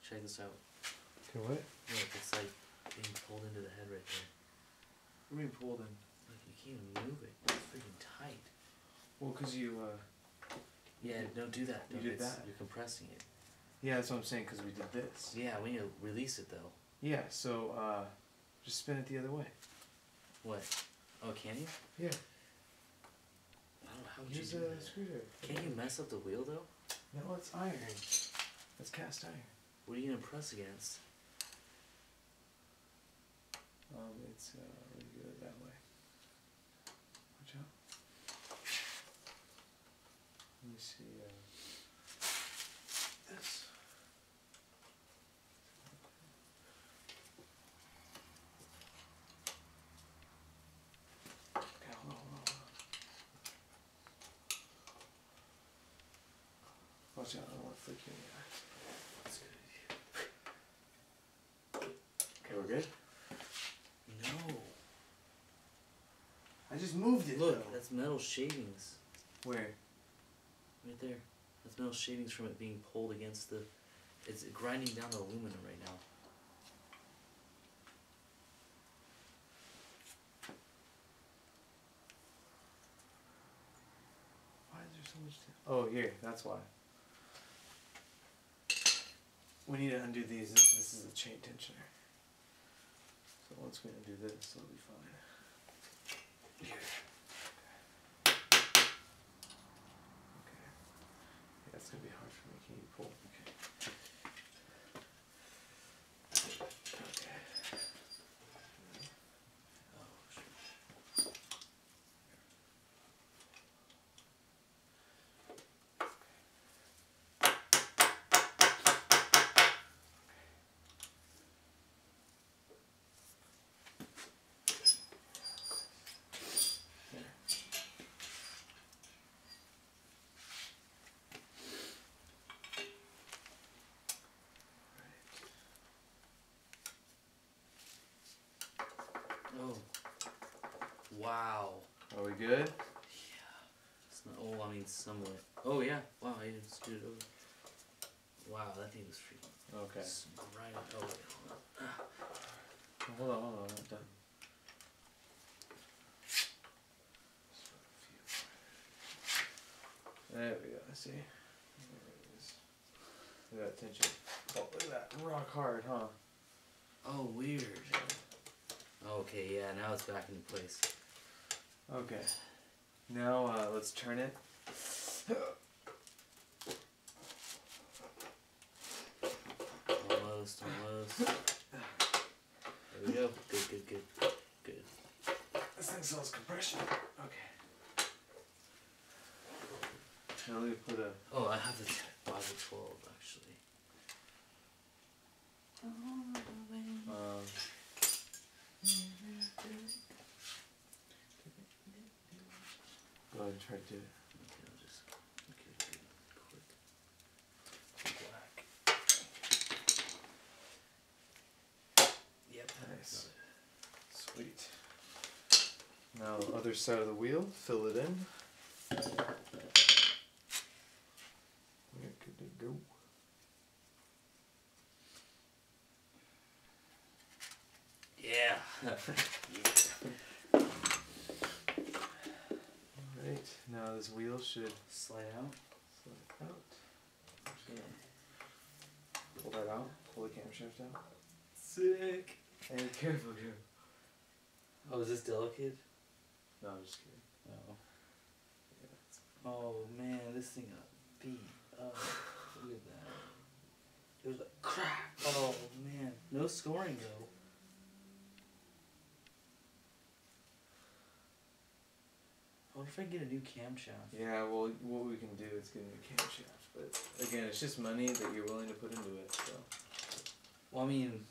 Check this out. Okay, what? Look, it's like being pulled into the head right there. What do you mean pulled in? Like you can't even move it. It's freaking tight. Well, cause you. Yeah, don't do that. You did that. You're compressing it. Yeah, that's what I'm saying. Cause we did this. Yeah, we need to release it though. Yeah. So just spin it the other way. What? Oh, can you? Yeah. I don't know how would you Use do a that. screwdriver. Can't you mess up the wheel though? No, it's iron. It's cast iron. What are you gonna press against? It's really good that way. Watch out. Let me see. This. Okay, hold on. Watch out, I don't want to flick you in the eye. That's good. Okay, we're good? No. I just moved it. Look, though. that's metal shavings. Where? Right there. That's metal shavings from it being pulled against the... It's grinding down the aluminum right now. Why is there so much... Oh, here. That's why. We need to undo these. This is a chain tensioner. So once we undo this, it'll be fine. Here. Okay. Yeah, it's going to be hard for me. Can you pull? Okay. Okay. Oh, shit. Oh. Wow. Are we good? Yeah. It's not, oh, I mean, somewhat. Oh, yeah. Wow, I even screwed it over. Wow, that thing was freaking... Okay. Grinding. Oh, wait, Hold on, I'm not done. There we go, see? There it is. Look at that tension. Oh, look at that. Rock hard, huh? Oh, weird. Okay, yeah, now it's back into place. Okay. Now, let's turn it. Almost, almost. There we go. Good, good, good. Good. This thing sells compression. Okay. Now let me put a... Oh, I have the Bible 12, actually. Go ahead and try to do it. Okay, I'll just get it quick. Black. Yep. Nice. Sweet. Now, other side of the wheel, fill it in. We're good to go. Yeah. Alright, now this wheel should Slide out. slide out. Yeah. Pull that out. Pull the camshaft out. Sick. Hey, careful, here. Oh, is this delicate? No, I'm just kidding. No. Yeah. Oh man, this thing got beat up. Look at that. It was like crack. Oh man, no scoring though. I wonder if I can get a new camshaft. Yeah, well, what we can do is get a new camshaft, but again, it's just money that you're willing to put into it, so. Well, I mean,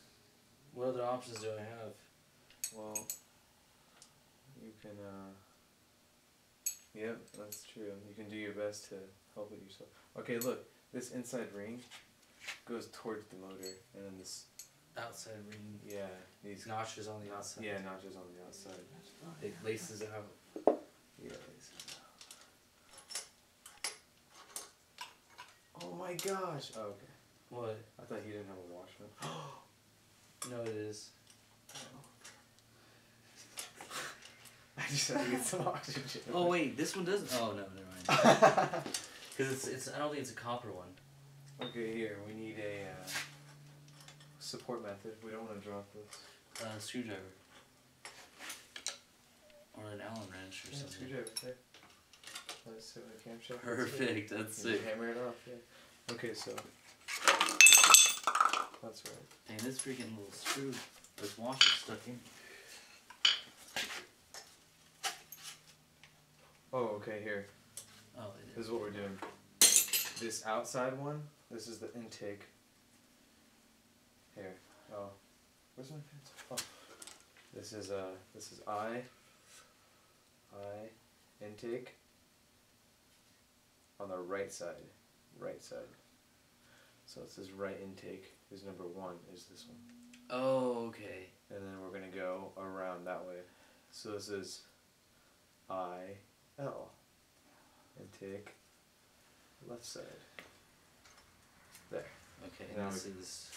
what other options do I have? Well, you can, yep, that's true. You can do your best to help it yourself. Okay, look, this inside ring goes towards the motor, and then this, Outside ring. yeah, these, Notches on the outside. yeah, notches on the outside. It laces out. Yeah, laces out. Oh my gosh! Oh, okay. What? I thought you didn't have a washlet. No, it is. I just had to get some oxygen. Oh wait, this one doesn't. Oh no, never mind. Because it's. I don't think it's a copper one. Okay, here we need a support method. We don't want to drop this. Screwdriver. Or an Allen wrench or something. Screwdriver there. Let's see what the camshaft. Perfect. That's sick. Hammer it off. Yeah. Okay, so that's right. Dang, this freaking little screw, this washer stuck in. Oh, okay, here. Oh, it This is what we're doing. This outside one, this is the intake. Here. Oh. Where's my pencil? Oh. This is I intake on the right side. Right side. So it says right intake is number 1 is this one. Oh, okay. And then we're gonna go around that way. So this is IL. Intake left side. There. Okay, Now and this is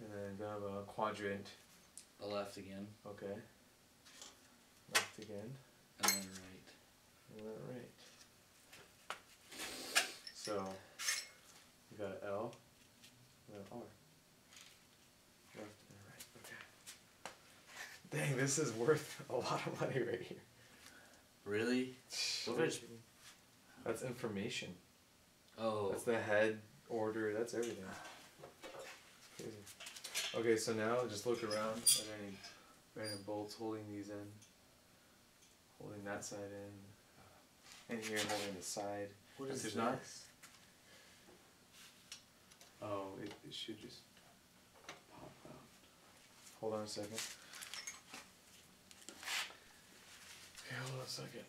and then go have a quadrant. the left again, Okay. Left again. and then right. And then right. So we got an L and an R. Left and right. Okay. Dang, this is worth a lot of money right here. Really? What if I just... That's information. Oh. That's the head order. That's everything. Crazy. Okay, so now just look around. Are there any random bolts holding these in? Holding that side in. And here holding the side. What If is there's this? not. Oh, it should just pop out. Hold on a second. Okay, hold on a second.